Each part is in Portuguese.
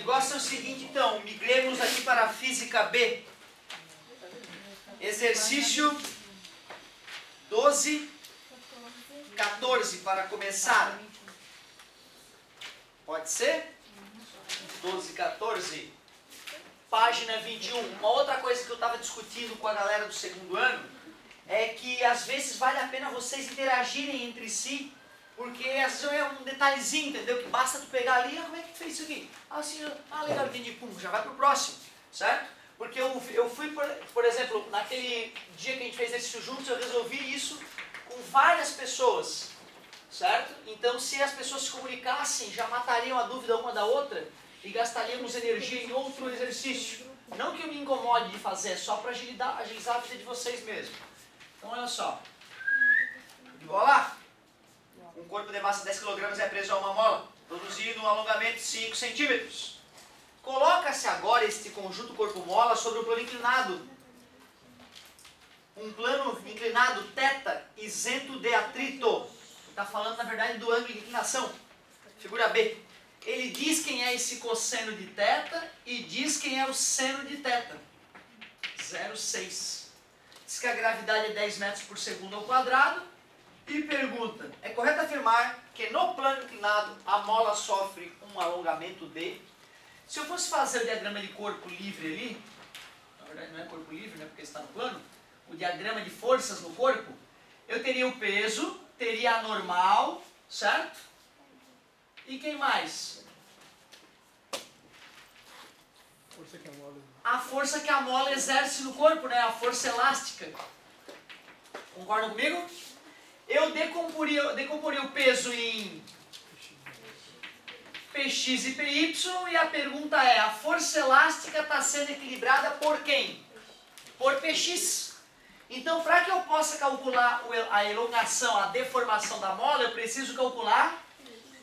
negócio é o seguinte, então, migremos aqui para a física B. Exercício 12, 14, para começar. Pode ser? 12, 14. Página 21. Uma outra coisa que eu estava discutindo com a galera do segundo ano é que às vezes vale a pena vocês interagirem entre si, porque às vezes é um detalhezinho, entendeu? Que basta tu pegar ali, como é que tu fez isso aqui? Assim, legal, entendi, pum, já vai pro próximo, certo? Porque eu fui, por exemplo, naquele dia que a gente fez exercício juntos, eu resolvi isso com várias pessoas, certo? Então, se as pessoas se comunicassem, já matariam a dúvida uma da outra e gastaríamos energia em outro exercício. Não que eu me incomode de fazer, é só para agilizar a vida de vocês mesmo. Então, olha só. De bola? Um corpo de massa de 10 kg é preso a uma mola, produzindo um alongamento de 5 centímetros. Coloca-se agora este conjunto corpo-mola sobre o plano inclinado. Um plano inclinado θ isento de atrito. Está falando, na verdade, do ângulo de inclinação. Figura B. Ele diz quem é esse cosseno de θ e diz quem é o seno de θ. 0,6. Diz que a gravidade é 10 metros por segundo ao quadrado. E pergunta, é correto afirmar que no plano inclinado a mola sofre um alongamento de... Se eu fosse fazer o diagrama de corpo livre ali, na verdade não é corpo livre, né, porque está no plano, o diagrama de forças no corpo, eu teria o peso, teria a normal, certo? E quem mais? A força que a mola exerce no corpo, né? A força elástica. Concordam comigo? Eu decomporia o peso em Px e Py e a pergunta é, a força elástica está sendo equilibrada por quem? Por Px. Então, para que eu possa calcular a elongação, a deformação da mola, eu preciso calcular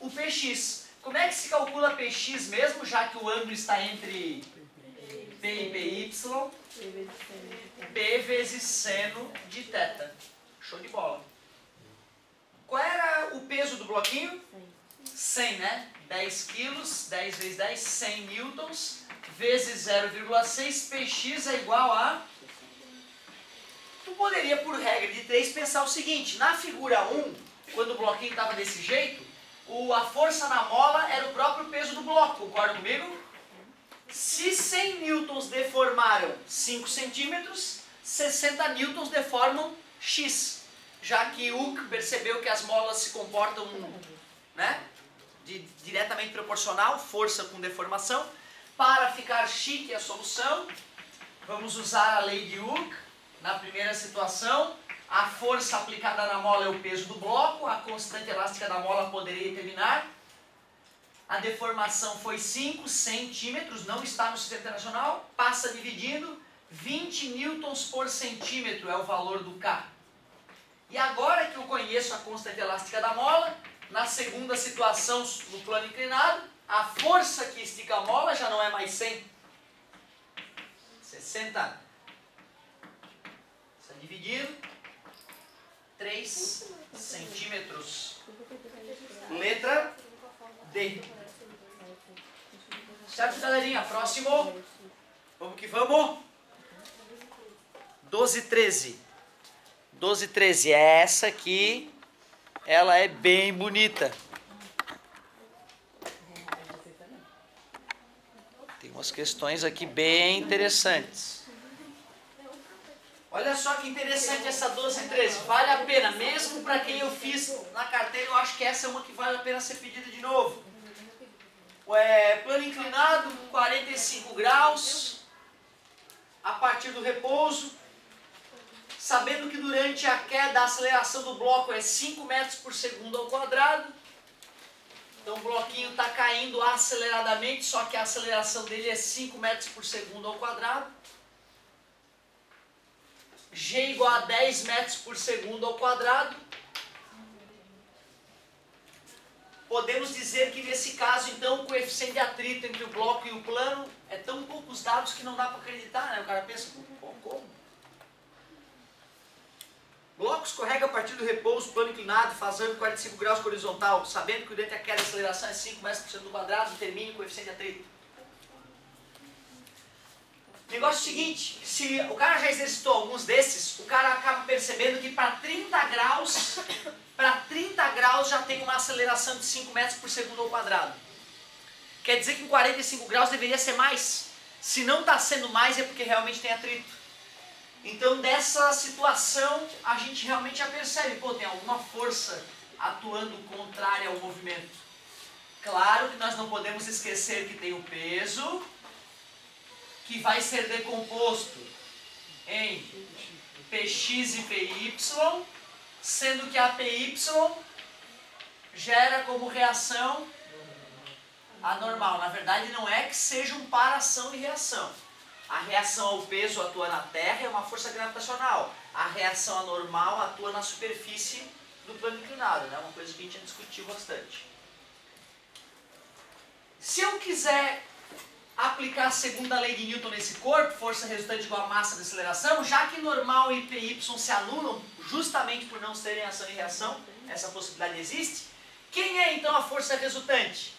o Px. Como é que se calcula Px mesmo, já que o ângulo está entre P e Py? P vezes seno de θ. Show de bola. Qual era o peso do bloquinho? 100, né? 10 quilos, 10 vezes 10, 100 newtons, vezes 0,6, Px é igual a... Tu poderia, por regra de 3, pensar o seguinte, na figura 1, quando o bloquinho estava desse jeito, a força na mola era o próprio peso do bloco, concorda comigo? Se 100 newtons deformaram 5 centímetros, 60 newtons deformam x. Já que Hooke percebeu que as molas se comportam, né, diretamente proporcional, força com deformação. Para ficar chique a solução, vamos usar a lei de Hooke. Na primeira situação, a força aplicada na mola é o peso do bloco, a constante elástica da mola poderia determinar. A deformação foi 5 centímetros, não está no sistema internacional, passa dividindo, 20 newtons por centímetro é o valor do K. E agora que eu conheço a constante elástica da mola, na segunda situação, no plano inclinado, a força que estica a mola já não é mais 100. 60. Está dividido. 3 centímetros. Letra D. Certo, galerinha? Próximo. Vamos que vamos. 12, 13. 12, 13, essa aqui, ela é bem bonita. Tem umas questões aqui bem interessantes. Olha só que interessante essa 12, 13, vale a pena, mesmo para quem eu fiz na carteira, eu acho que essa é uma que vale a pena ser pedida de novo. Plano inclinado, 45 graus, a partir do repouso. Sabendo que durante a queda a aceleração do bloco é 5 metros por segundo ao quadrado. Então o bloquinho está caindo aceleradamente, só que a aceleração dele é 5 metros por segundo ao quadrado. G igual a 10 metros por segundo ao quadrado. Podemos dizer que nesse caso, então, o coeficiente de atrito entre o bloco e o plano é tão poucos dados que não dá para acreditar, né? O cara pensa, pô, como? Bloco escorrega a partir do repouso, plano inclinado, faz ângulo 45 graus com horizontal, sabendo que durante a queda a aceleração é 5 metros por segundo ao quadrado, determine o coeficiente de atrito. O negócio é o seguinte, se o cara já exercitou alguns desses, o cara acaba percebendo que para 30 graus já tem uma aceleração de 5 metros por segundo ao quadrado. Quer dizer que em 45 graus deveria ser mais. Se não está sendo mais é porque realmente tem atrito. Então dessa situação a gente realmente já percebe, pô, tem alguma força atuando contrária ao movimento. Claro que nós não podemos esquecer que tem o peso, que vai ser decomposto em Px e Py, sendo que a Py gera como reação anormal. Na verdade não é que seja um par ação e reação. A reação ao peso atua na Terra, é uma força gravitacional. A reação anormal atua na superfície do plano inclinado, né? Uma coisa que a gente já discutiu bastante. Se eu quiser aplicar a segunda lei de Newton nesse corpo, força resultante igual a massa da aceleração, já que normal e Py se anulam, justamente por não serem ação e reação, essa possibilidade existe, quem é então a força resultante?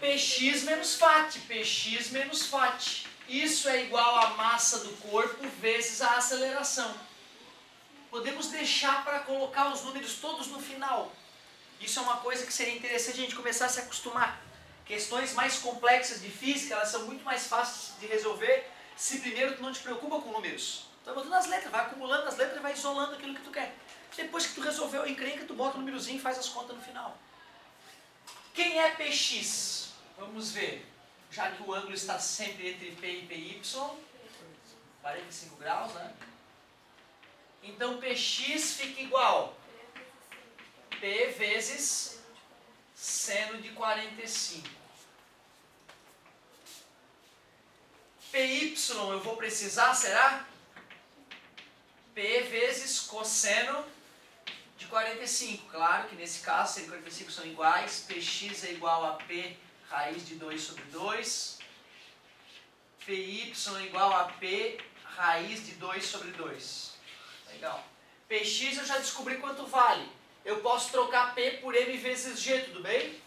Px menos Φ, Px menos Φ. Isso é igual à massa do corpo vezes a aceleração. Podemos deixar para colocar os números todos no final. Isso é uma coisa que seria interessante a gente começar a se acostumar. Questões mais complexas de física, elas são muito mais fáceis de resolver se primeiro tu não te preocupa com números. Tu vai botando as letras, vai acumulando as letras e vai isolando aquilo que tu quer. Depois que tu resolveu a encrenca, tu bota o númerozinho e faz as contas no final. Quem é Px? Vamos ver. Já que o ângulo está sempre entre P e Py, 45 graus, né? Então Px fica igual P vezes seno de 45. Py eu vou precisar, será? P vezes cosseno de 45. Claro que nesse caso, seno e 45 são iguais. Px é igual a P raiz de 2 sobre 2. Py é igual a P raiz de 2 sobre 2. Legal. Px eu já descobri quanto vale. Eu posso trocar P por M vezes G, tudo bem?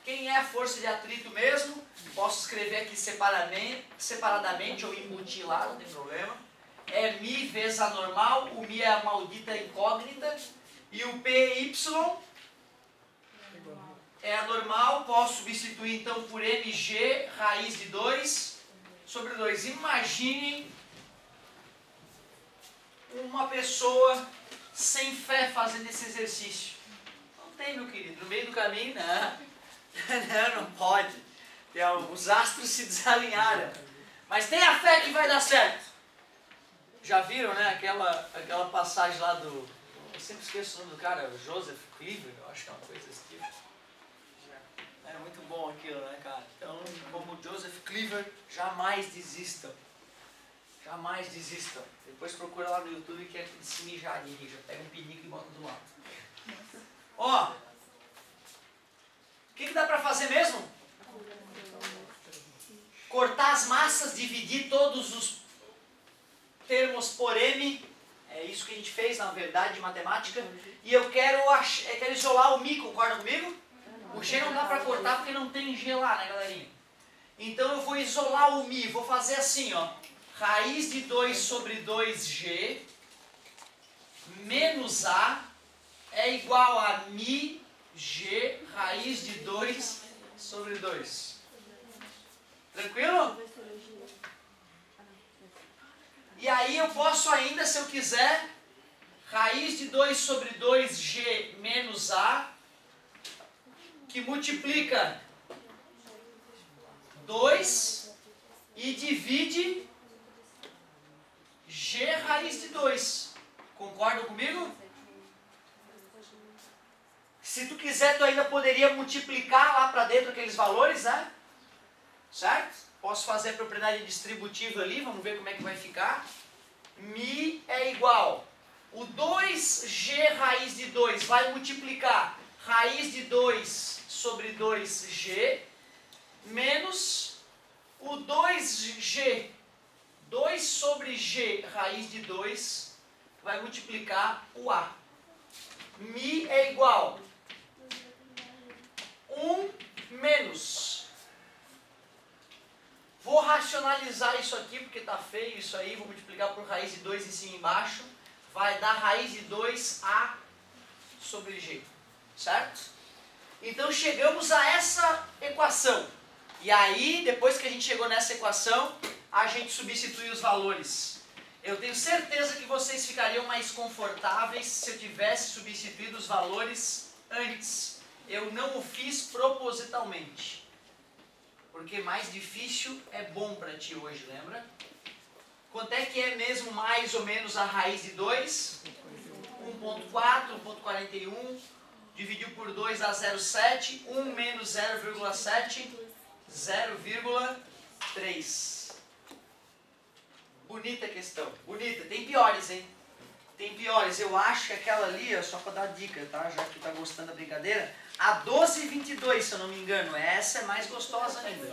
Quem é a força de atrito mesmo? Posso escrever aqui separadamente ou embutir lá, não tem problema. É μ vezes a normal, o μ é a maldita incógnita. E o Py é a normal, posso substituir então por mg raiz de 2 sobre 2. Imaginem uma pessoa sem fé fazendo esse exercício. Não tem, meu querido. No meio do caminho, não pode. Os astros se desalinharam. Mas tenha fé que vai dar certo. Já viram, né, aquela passagem lá do... Eu sempre esqueço o nome do cara, Joseph Cleaver, eu acho que é uma coisa desse tipo. Era muito bom aquilo, né, cara? Então, como Joseph Cleaver, jamais desistam. Jamais desistam. Depois procura lá no YouTube que é de se mijar ali, já pega um pinico e bota do lado. Ó, o que dá pra fazer mesmo? Cortar as massas, dividir todos os termos por M. É isso que a gente fez, na verdade, de matemática. E eu quero isolar o μ, concorda comigo? O G não dá pra cortar porque não tem G lá, né, galerinha? Então eu vou isolar o μ, vou fazer assim, ó. Raiz de 2 sobre 2G menos A é igual a μ G raiz de 2 sobre 2. Tranquilo? E aí eu posso ainda, se eu quiser, raiz de 2 sobre 2G menos A, que multiplica 2 e divide G raiz de 2. Concordam comigo? Se tu quiser, tu ainda poderia multiplicar lá para dentro aqueles valores, né? Certo? Posso fazer a propriedade distributiva ali, vamos ver como é que vai ficar. μ é igual. O 2G raiz de 2 vai multiplicar raiz de 2 sobre 2G menos o 2G. 2 sobre G raiz de 2 vai multiplicar o A. μ é igual 1 menos racionalizar isso aqui, porque está feio isso aí, vou multiplicar por raiz de 2 em cima e embaixo, vai dar raiz de 2A sobre G, certo? Então chegamos a essa equação. E aí, depois que a gente chegou nessa equação, a gente substitui os valores. Eu tenho certeza que vocês ficariam mais confortáveis se eu tivesse substituído os valores antes. Eu não o fiz propositalmente. Porque mais difícil é bom para ti hoje, lembra? Quanto é que é mesmo mais ou menos a raiz de 2? 1.4, 1.41, dividiu por 2 dá 0,7, 1 menos 0,7, 0,3. Bonita questão, bonita. Tem piores, hein? Tem piores. Eu acho que aquela ali, só para dar dica, tá? Já que tu tá gostando da brincadeira, a 12,22, se eu não me engano, essa é mais gostosa ainda.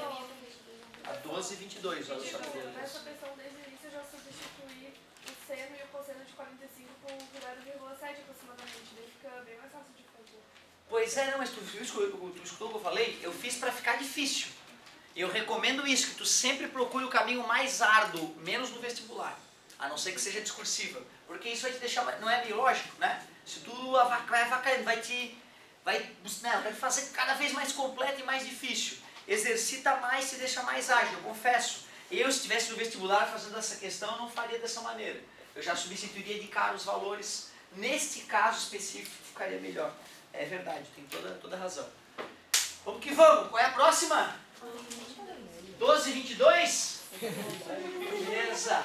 A 12,22, olha só. Nessa questão desde o início eu já substituí o seno e o cosseno de 45 por 0,7 aproximadamente, daí fica bem mais fácil de fazer. Pois é, não, mas tu escutou o que eu falei? Eu fiz para ficar difícil. Eu recomendo isso, que tu sempre procure o caminho mais árduo, menos no vestibular. A não ser que seja discursiva. Porque isso vai te deixar, não é biológico, né? Se tu vai avacalhando, vai te fazer cada vez mais completo e mais difícil. Exercita mais, te deixa mais ágil, eu confesso. Eu, se estivesse no vestibular fazendo essa questão, eu não faria dessa maneira. Eu já substituiria de cara os valores. Neste caso específico, ficaria melhor. É verdade, tem toda razão. Vamos que vamos. Qual é a próxima? 12,22? Beleza.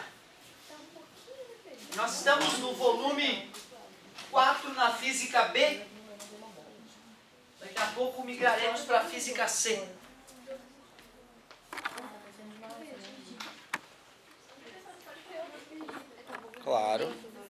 Nós estamos no volume 4 na Física B. Daqui a pouco migraremos para a Física C. Claro.